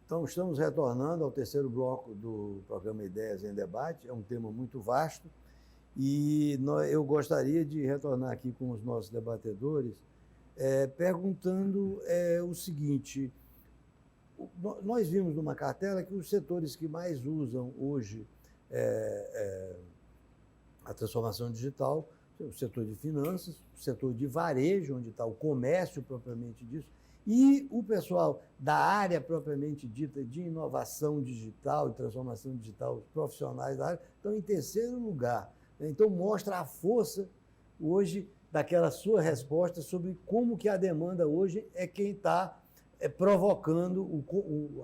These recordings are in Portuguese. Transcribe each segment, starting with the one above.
Então, estamos retornando ao terceiro bloco do programa Ideias em Debate. É um tema muito vasto e eu gostaria de retornar aqui com os nossos debatedores perguntando o seguinte: nós vimos numa cartela que os setores que mais usam hoje a transformação digital, o setor de finanças, o setor de varejo, onde está o comércio propriamente disso, e o pessoal da área propriamente dita de inovação digital e transformação digital, os profissionais da área, estão em terceiro lugar. Então, mostra a força hoje daquela sua resposta sobre como que a demanda hoje é quem está provocando,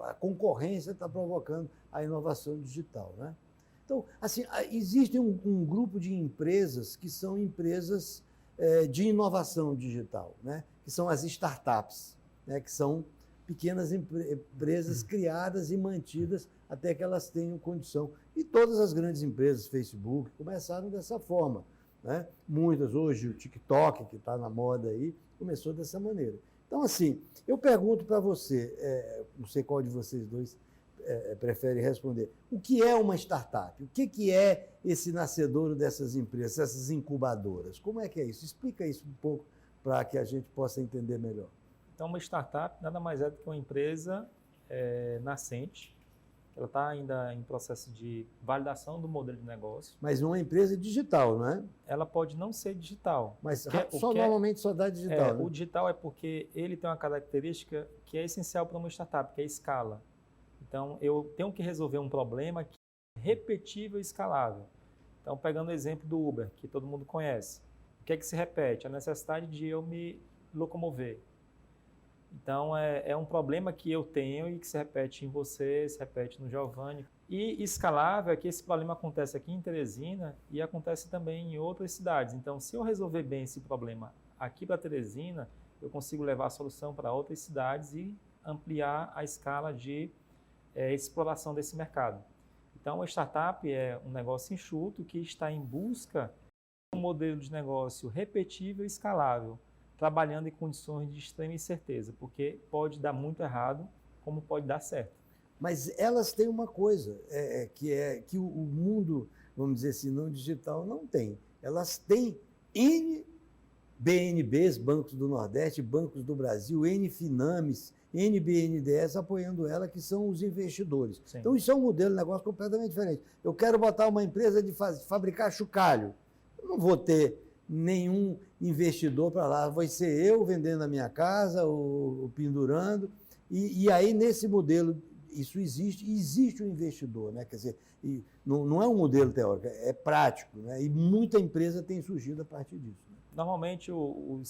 a concorrência está provocando a inovação digital, né? Então, assim, existe um grupo de empresas que são empresas de inovação digital, né? Que são as startups, né? Que são pequenas empresas criadas e mantidas até que elas tenham condição. E todas as grandes empresas, Facebook, começaram dessa forma, né? Muitas hoje, o TikTok, que está na moda aí, começou dessa maneira. Então, assim, eu pergunto para você, não sei qual de vocês dois prefere responder, o que é uma startup? O que é esse nascedouro dessas empresas, essas incubadoras? Como é que é isso? Explica isso um pouco para que a gente possa entender melhor. Então, uma startup nada mais é do que uma empresa nascente. Ela está ainda em processo de validação do modelo de negócio. Mas uma empresa digital, não é? Ela pode não ser digital. Mas normalmente só dá digital. Né? O digital é porque ele tem uma característica que é essencial para uma startup, que é a escala. Então, eu tenho que resolver um problema que é repetível e escalável. Então, pegando o exemplo do Uber, que todo mundo conhece. O que é que se repete? A necessidade de eu me locomover. Então, é um problema que eu tenho e que se repete em você, se repete no Giovanni. E escalável é que esse problema acontece aqui em Teresina e acontece também em outras cidades. Então, se eu resolver bem esse problema aqui para Teresina, eu consigo levar a solução para outras cidades e ampliar a escala de exploração desse mercado. Então, a startup é um negócio enxuto que está em busca de um modelo de negócio repetível e escalável, trabalhando em condições de extrema incerteza, porque pode dar muito errado, como pode dar certo. Mas elas têm uma coisa, que o mundo, vamos dizer assim, não digital, não tem. Elas têm N BNBs, Bancos do Nordeste, Bancos do Brasil, N Finames, N BNDES apoiando ela, que são os investidores. Sim. Então, isso é um modelo de negócio completamente diferente. Eu quero botar uma empresa de fabricar chocalho. Eu não vou ter nenhum investidor para lá, vai ser eu vendendo na minha casa, ou pendurando, e aí nesse modelo, isso existe um investidor, né? Quer dizer, não é um modelo teórico, é prático, né? E muita empresa tem surgido a partir disso. Né? Normalmente, o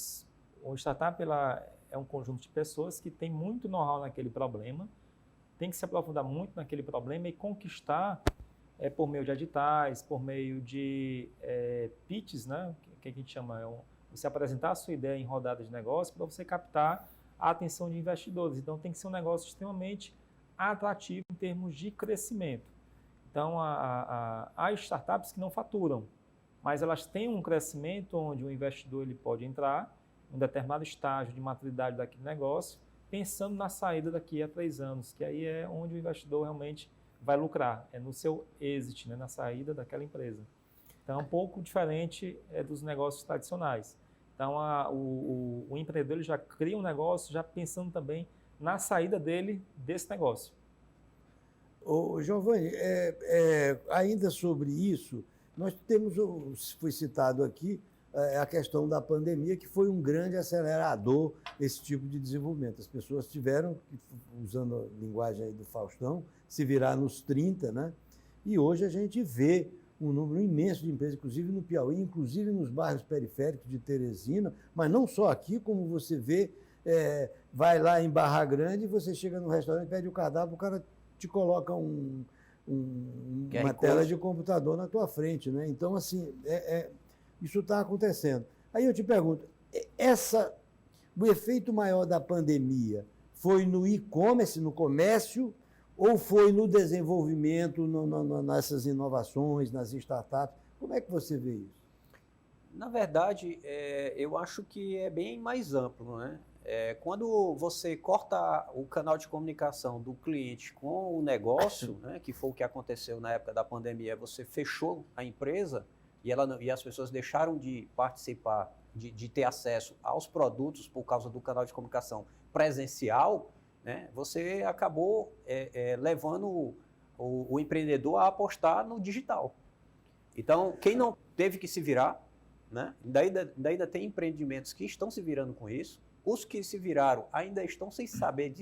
startup é um conjunto de pessoas que tem muito know-how naquele problema, tem que se aprofundar muito naquele problema e conquistar por meio de editais, por meio de pitches, né? Que a gente chama, você apresentar a sua ideia em rodada de negócio para você captar a atenção de investidores. Então, tem que ser um negócio extremamente atrativo em termos de crescimento. Então, há startups que não faturam, mas elas têm um crescimento onde o investidor ele pode entrar em um determinado estágio de maturidade daquele negócio, pensando na saída daqui a 3 anos, que aí é onde o investidor realmente vai lucrar, é no seu exit, né, na saída daquela empresa. Então, é um pouco diferente dos negócios tradicionais. Então, o empreendedor ele já cria um negócio já pensando também na saída dele desse negócio. Ô, Giovanni, ainda sobre isso, nós temos, foi citado aqui, a questão da pandemia, que foi um grande acelerador desse tipo de desenvolvimento. As pessoas tiveram, usando a linguagem aí do Faustão, se virar nos 30, né? E hoje a gente vê um número imenso de empresas, inclusive no Piauí, inclusive nos bairros periféricos de Teresina, mas não só aqui, como você vê, vai lá em Barra Grande, você chega no restaurante, pede o cardápio, o cara te coloca uma tela de computador na tua frente, né? Então, assim, isso está acontecendo. Aí eu te pergunto, o efeito maior da pandemia foi no e-commerce, no comércio, ou foi no desenvolvimento, nessas inovações, nas startups? Como é que você vê isso? Na verdade, eu acho que é bem mais amplo, né? quando você corta o canal de comunicação do cliente com o negócio, né, que foi o que aconteceu na época da pandemia, você fechou a empresa e as pessoas deixaram de participar, de ter acesso aos produtos por causa do canal de comunicação presencial, né, você acabou levando o empreendedor a apostar no digital. Então, quem não teve que se virar, né, ainda tem empreendimentos que estão se virando com isso. Os que se viraram ainda estão sem saber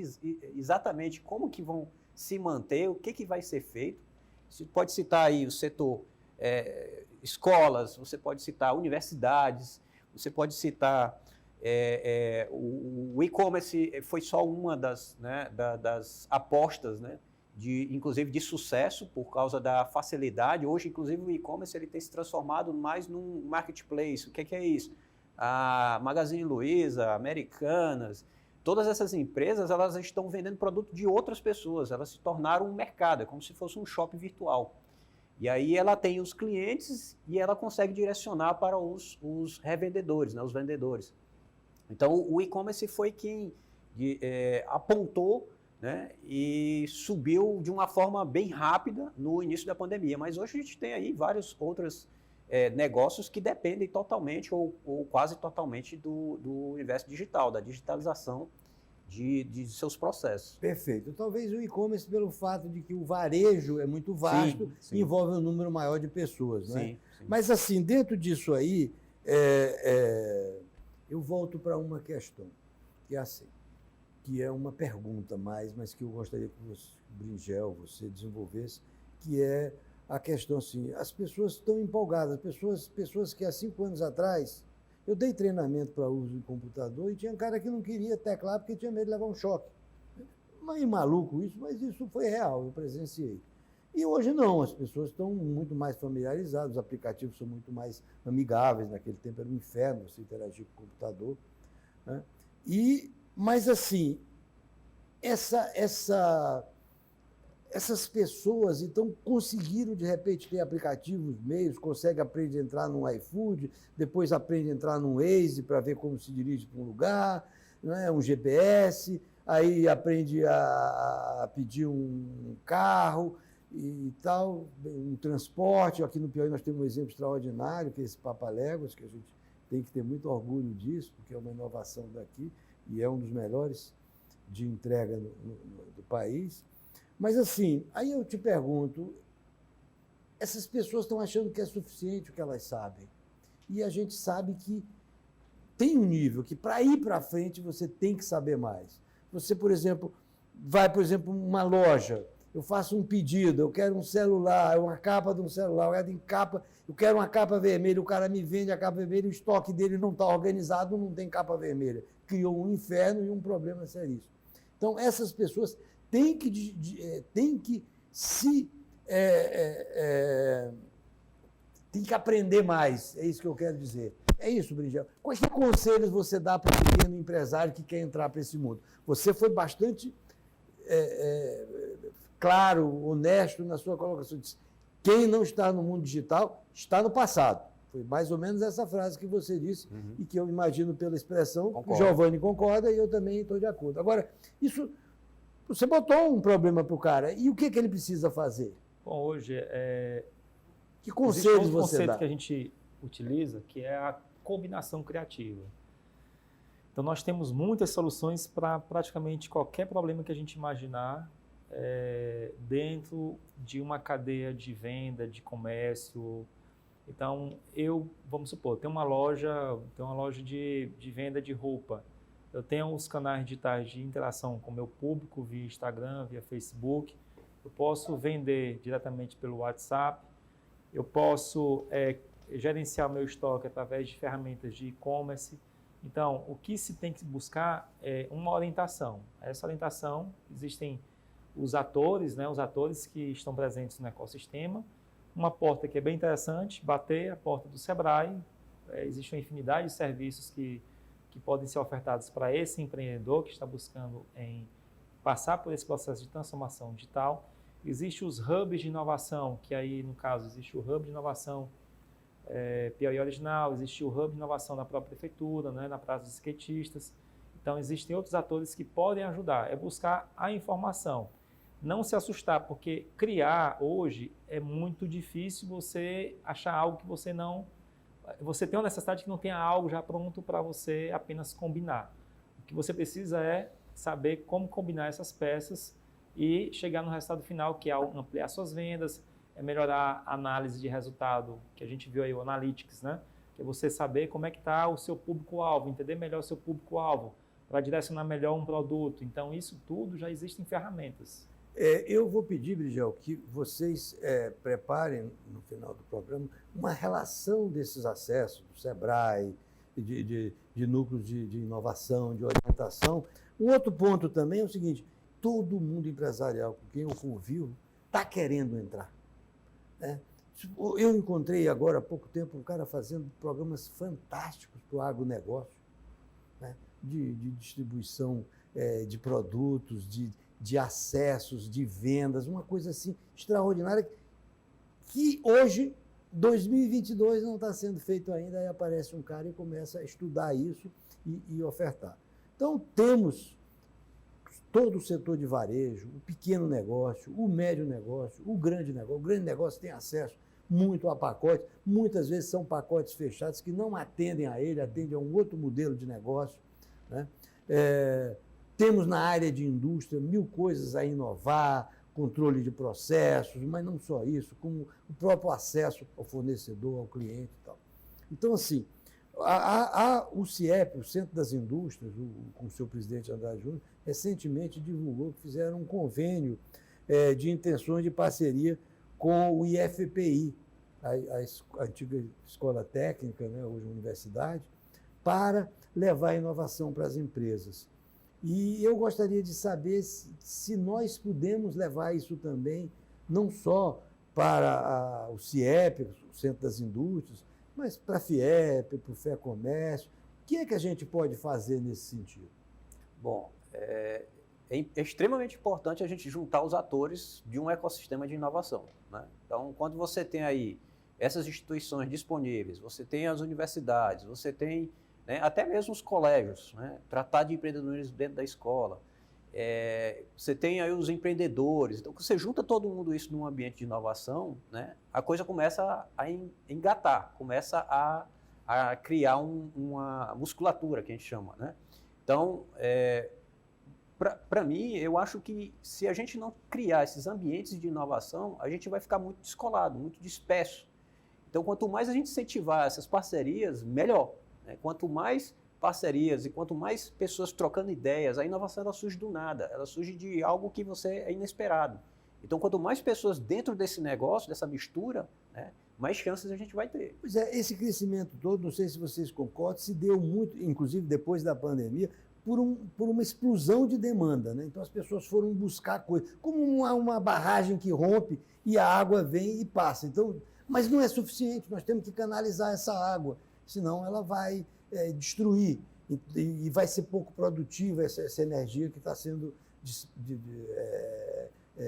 exatamente como que vão se manter, o que vai ser feito. Você pode citar aí o setor escolas, você pode citar universidades, você pode citar o e-commerce foi só uma das apostas, né, inclusive de sucesso por causa da facilidade. Hoje, inclusive, o e-commerce ele tem se transformado mais num marketplace. O que é isso? A Magazine Luiza, Americanas, todas essas empresas elas estão vendendo produto de outras pessoas, elas se tornaram um mercado, é como se fosse um shopping virtual. E aí ela tem os clientes e ela consegue direcionar para os revendedores, né, os vendedores. Então o e-commerce foi quem apontou, né, e subiu de uma forma bem rápida no início da pandemia, mas hoje a gente tem aí vários outros negócios que dependem totalmente ou quase totalmente do universo digital, da digitalização de seus processos. Perfeito. Talvez o e-commerce, pelo fato de que o varejo é muito vasto, sim. Envolve um número maior de pessoas. Né? Sim. Mas, assim, dentro disso aí, eu volto para uma questão, que é assim, que é uma pergunta mais, mas que eu gostaria que você, Bringel, você desenvolvesse, que é a questão assim, as pessoas estão empolgadas, pessoas que há 5 anos atrás, eu dei treinamento para uso de computador e tinha um cara que não queria teclar porque tinha medo de levar um choque. Meio maluco isso, mas isso foi real, eu presenciei. E hoje não, as pessoas estão muito mais familiarizadas, os aplicativos são muito mais amigáveis, naquele tempo era um inferno você interagir com o computador. Né? Mas assim, essas pessoas, então, conseguiram, de repente, ter aplicativos, meios, consegue aprender a entrar num iFood, depois aprende a entrar num Waze para ver como se dirige para um lugar, né, um GPS, aí aprende a pedir um carro e tal, um transporte. Aqui no Piauí nós temos um exemplo extraordinário, que é esse Papaléguas, que a gente tem que ter muito orgulho disso, porque é uma inovação daqui e é um dos melhores de entrega do país. Mas, assim, aí eu te pergunto, essas pessoas estão achando que é suficiente o que elas sabem. E a gente sabe que tem um nível que, para ir para frente, você tem que saber mais. Você, por exemplo, vai, por exemplo, uma loja, eu faço um pedido, eu quero um celular, uma capa de um celular, eu quero uma capa vermelha, o cara me vende a capa vermelha, o estoque dele não está organizado, não tem capa vermelha. Criou um inferno e um problema seríssimo. Então, essas pessoas tem que aprender mais, é isso que eu quero dizer. É isso, Bringel. Quais conselhos você dá para o pequeno empresário que quer entrar para esse mundo? Você foi bastante claro, honesto na sua colocação. Disse, quem não está no mundo digital está no passado. Foi mais ou menos essa frase que você disse, e que eu imagino pela expressão, o Giovanni concorda e eu também estou de acordo. Agora, isso... Você botou um problema para o cara. E o que ele precisa fazer? Bom, hoje, que conselhos você dá? Um conceito que a gente utiliza, que é a combinação criativa. Então, nós temos muitas soluções para praticamente qualquer problema que a gente imaginar dentro de uma cadeia de venda, de comércio. Então, vamos supor, tenho uma loja de venda de roupa. Eu tenho os canais digitais de interação com o meu público via Instagram, via Facebook. Eu posso vender diretamente pelo WhatsApp. Eu posso gerenciar o meu estoque através de ferramentas de e-commerce. Então, o que se tem que buscar é uma orientação. Essa orientação, existem os atores, né, os atores que estão presentes no ecossistema. Uma porta que é bem interessante, bater a porta do Sebrae. Existe uma infinidade de serviços que podem ser ofertados para esse empreendedor que está buscando passar por esse processo de transformação digital. Existem os hubs de inovação, que aí, no caso, existe o hub de inovação Piauí Original, existe o hub de inovação na própria prefeitura, né, na Praça dos Skatistas. Então, existem outros atores que podem ajudar, é buscar a informação. Não se assustar, porque criar hoje é muito difícil você achar algo que você não... Você tem uma necessidade que não tenha algo já pronto para você apenas combinar. O que você precisa é saber como combinar essas peças e chegar no resultado final, que é ampliar suas vendas, é melhorar a análise de resultado, que a gente viu aí, o Analytics, né? Que é você saber como é que está o seu público-alvo, entender melhor o seu público-alvo, para direcionar melhor um produto. Então, isso tudo já existem ferramentas. Eu vou pedir, Brigel, que vocês preparem, no final do programa, uma relação desses acessos, do SEBRAE, de núcleos de inovação, de orientação. Um outro ponto também é o seguinte, todo mundo empresarial com quem eu convivo está querendo entrar. Né? Eu encontrei agora há pouco tempo um cara fazendo programas fantásticos para o agronegócio, né? de distribuição de produtos, de acessos, de vendas, uma coisa assim extraordinária que hoje, 2022, não está sendo feito ainda, aí aparece um cara e começa a estudar isso e ofertar. Então, temos todo o setor de varejo, o pequeno negócio, o médio negócio, o grande negócio. O grande negócio tem acesso muito a pacotes, muitas vezes são pacotes fechados que não atendem a ele, atendem a um outro modelo de negócio, né? Temos na área de indústria 1000 coisas a inovar, controle de processos, mas não só isso, como o próprio acesso ao fornecedor, ao cliente e tal. Então, assim, o CIEP, o Centro das Indústrias, com o seu presidente Andrade Júnior, recentemente divulgou que fizeram um convênio de intenções de parceria com o IFPI, a antiga escola técnica, né, hoje universidade, para levar a inovação para as empresas. E eu gostaria de saber se nós podemos levar isso também, não só para o CIEP, o Centro das Indústrias, mas para a FIEP, para o FEComércio. O que é que a gente pode fazer nesse sentido? Bom, é extremamente importante a gente juntar os atores de um ecossistema de inovação, né? Então, quando você tem aí essas instituições disponíveis, você tem as universidades, você tem, né, até mesmo os colégios, né, tratar de empreendedorismo dentro da escola, você tem aí os empreendedores. Então, você junta todo mundo isso num ambiente de inovação, né, a coisa começa a engatar, começa a criar uma musculatura, que a gente chama, né? Então, para mim, eu acho que se a gente não criar esses ambientes de inovação, a gente vai ficar muito descolado, muito disperso. Então, quanto mais a gente incentivar essas parcerias, melhor, né? Quanto mais parcerias e quanto mais pessoas trocando ideias, a inovação ela surge do nada, ela surge de algo que você é inesperado. Então, quanto mais pessoas dentro desse negócio, dessa mistura, né, mais chances a gente vai ter. Pois é, esse crescimento todo, não sei se vocês concordam, se deu muito, inclusive depois da pandemia, por uma explosão de demanda, né? Então as pessoas foram buscar coisas, como uma barragem que rompe e a água vem e passa. Então, mas não é suficiente, nós temos que canalizar essa água, senão ela vai destruir e vai ser pouco produtiva essa energia que está sendo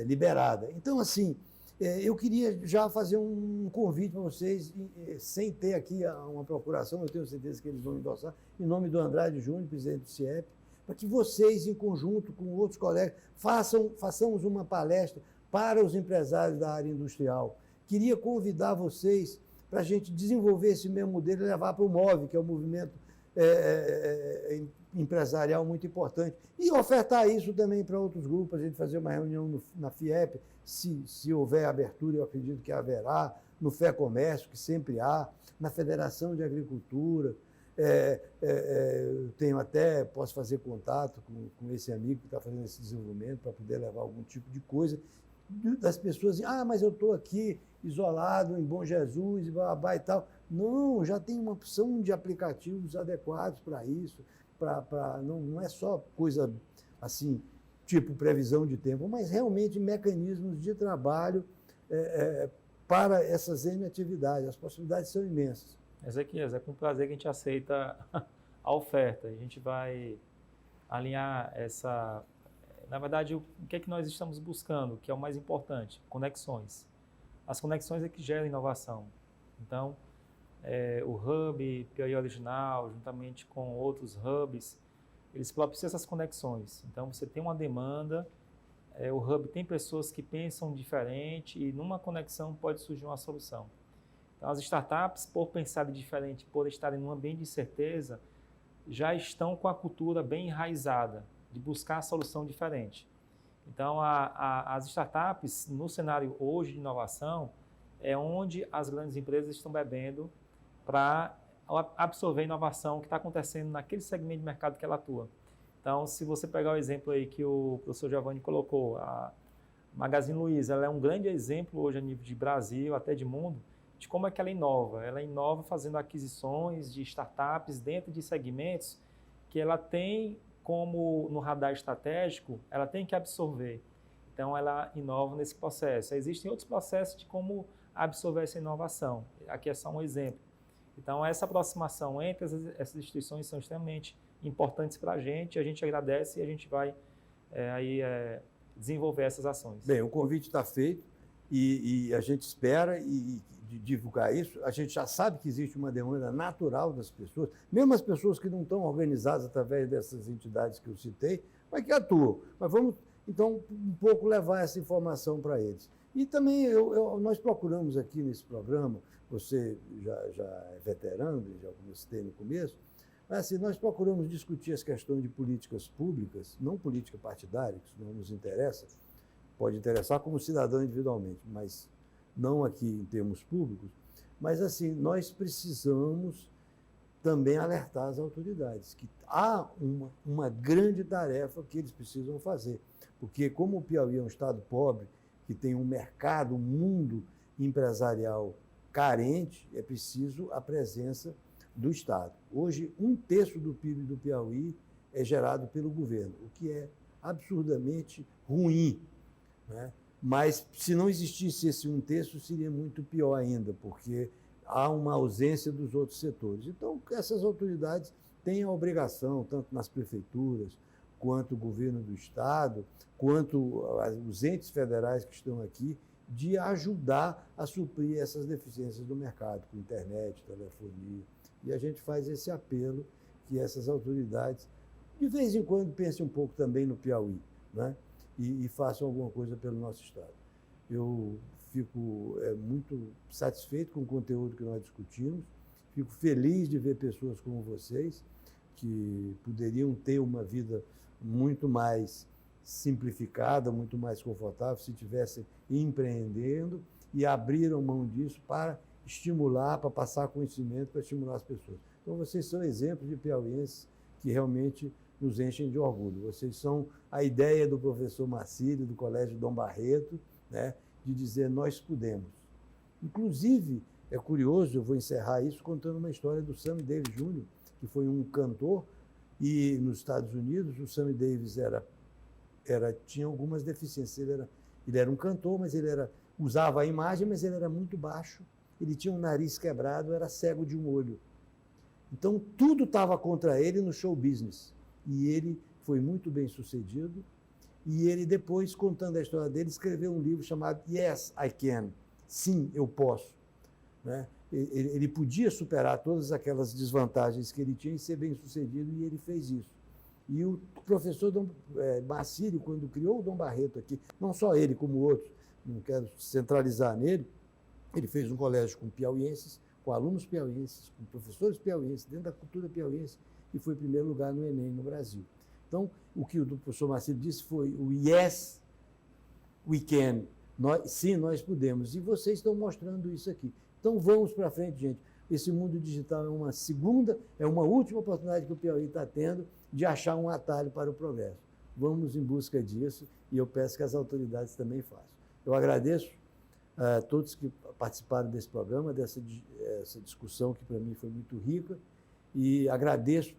liberada. Então, assim, eu queria já fazer um convite para vocês, sem ter aqui uma procuração, eu tenho certeza que eles vão endossar, em nome do Andrade Júnior, presidente do CIEP, para que vocês, em conjunto com outros colegas, façamos uma palestra para os empresários da área industrial. Queria convidar vocês para a gente desenvolver esse mesmo modelo e levar para o MOVE, que é um movimento empresarial muito importante, e ofertar isso também para outros grupos, a gente fazer uma reunião na FIEP, se houver abertura, eu acredito que haverá, no FEComércio, que sempre há, na Federação de Agricultura. Posso fazer contato com esse amigo que está fazendo esse desenvolvimento para poder levar algum tipo de coisa, das pessoas dizem, mas eu estou aqui isolado em Bom Jesus e babá e tal. Não, já tem uma opção de aplicativos adequados para isso, não é só coisa assim, tipo previsão de tempo, mas realmente mecanismos de trabalho para essas N atividades. As possibilidades são imensas. Ezequias, é com prazer que a gente aceita a oferta. A gente vai alinhar essa... Na verdade, o que é que nós estamos buscando, que é o mais importante? Conexões. As conexões é que geram inovação. Então, o Hub Piauí Original, juntamente com outros hubs, eles propiciam essas conexões. Então, você tem uma demanda, o Hub tem pessoas que pensam diferente e numa conexão pode surgir uma solução. Então, as startups, por pensarem diferente, por estarem num ambiente de incerteza, já estão com a cultura bem enraizada de buscar a solução diferente. Então, as startups, no cenário hoje de inovação, é onde as grandes empresas estão bebendo para absorver a inovação que está acontecendo naquele segmento de mercado que ela atua. Então, se você pegar o exemplo aí que o professor Giovanni colocou, a Magazine Luiza, ela é um grande exemplo hoje a nível de Brasil, até de mundo, de como é que ela inova. Ela inova fazendo aquisições de startups dentro de segmentos que ela tem como no radar estratégico, ela tem que absorver. Então, ela inova nesse processo. Existem outros processos de como absorver essa inovação. Aqui é só um exemplo. Então, essa aproximação entre essas instituições são extremamente importantes para a gente agradece e a gente vai desenvolver essas ações. Bem, o convite está feito e a gente espera de divulgar isso. A gente já sabe que existe uma demanda natural das pessoas, mesmo as pessoas que não estão organizadas através dessas entidades que eu citei, mas que atuam. Mas vamos, então, um pouco levar essa informação para eles. E também nós procuramos aqui nesse programa, você já é veterano, já comecei no começo, mas assim, nós procuramos discutir as questões de políticas públicas, não política partidária, que isso não nos interessa, pode interessar como cidadão individualmente, mas não aqui em termos públicos. Mas assim, nós precisamos também alertar as autoridades que há uma grande tarefa que eles precisam fazer, porque como o Piauí é um estado pobre, que tem um mercado, um mundo empresarial carente, é preciso a presença do Estado. Hoje, 1/3 do PIB do Piauí é gerado pelo governo, o que é absurdamente ruim, né? Mas, se não existisse esse 1/3, seria muito pior ainda, porque há uma ausência dos outros setores. Então, essas autoridades têm a obrigação, tanto nas prefeituras, quanto o governo do Estado, quanto os entes federais que estão aqui, de ajudar a suprir essas deficiências do mercado, com internet, telefonia. E a gente faz esse apelo que essas autoridades, de vez em quando, pensem um pouco também no Piauí, né? E façam alguma coisa pelo nosso Estado. Eu fico muito satisfeito com o conteúdo que nós discutimos, fico feliz de ver pessoas como vocês, que poderiam ter uma vida muito mais simplificada, muito mais confortável, se estivessem empreendendo e abriram mão disso para estimular, para passar conhecimento, para estimular as pessoas. Então, vocês são exemplos de piauienses que realmente nos enchem de orgulho. Vocês são a ideia do professor Marcílio, do Colégio Dom Barreto, né, de dizer nós podemos. Inclusive, é curioso, eu vou encerrar isso contando uma história do Sammy Davis Jr., que foi um cantor, e nos Estados Unidos o Sammy Davis tinha algumas deficiências. Ele era um cantor, mas usava a imagem, mas ele era muito baixo, ele tinha um nariz quebrado, era cego de um olho. Então, tudo estava contra ele no show business. E ele foi muito bem sucedido. E ele, depois, contando a história dele, escreveu um livro chamado Yes, I Can. Sim, eu posso. Né? Ele podia superar todas aquelas desvantagens que ele tinha e ser bem sucedido, e ele fez isso. E o professor Marcílio, quando criou o Dom Barreto aqui, não só ele, como outros, não quero centralizar nele, ele fez um colégio com piauienses, com alunos piauienses, com professores piauienses, dentro da cultura piauiense, e foi em primeiro lugar no Enem, no Brasil. Então, o que o professor Marcílio disse foi o Yes, we can. Sim, nós podemos. E vocês estão mostrando isso aqui. Então, vamos para frente, gente. Esse mundo digital é uma última oportunidade que o Piauí está tendo de achar um atalho para o progresso. Vamos em busca disso e eu peço que as autoridades também façam. Eu agradeço a todos que participaram desse programa, dessa discussão que para mim foi muito rica, e agradeço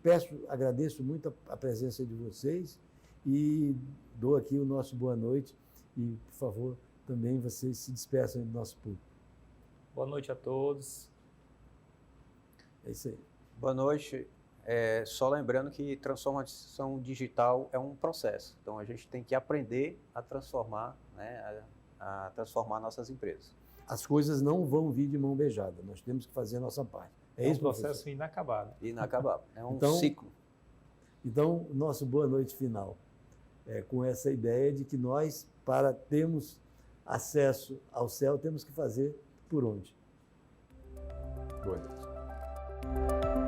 muito a presença de vocês e dou aqui o nosso boa noite e, por favor, também vocês se despeçam do nosso público. Boa noite a todos. É isso aí. Boa noite. Só lembrando que transformação digital é um processo. Então, a gente tem que aprender a transformar, né, a transformar nossas empresas. As coisas não vão vir de mão beijada. Nós temos que fazer a nossa parte. É um processo inacabado. Inacabável. É um então, ciclo. Então, nosso boa noite final é com essa ideia de que nós, para termos acesso ao céu, temos que fazer por onde? Boa noite.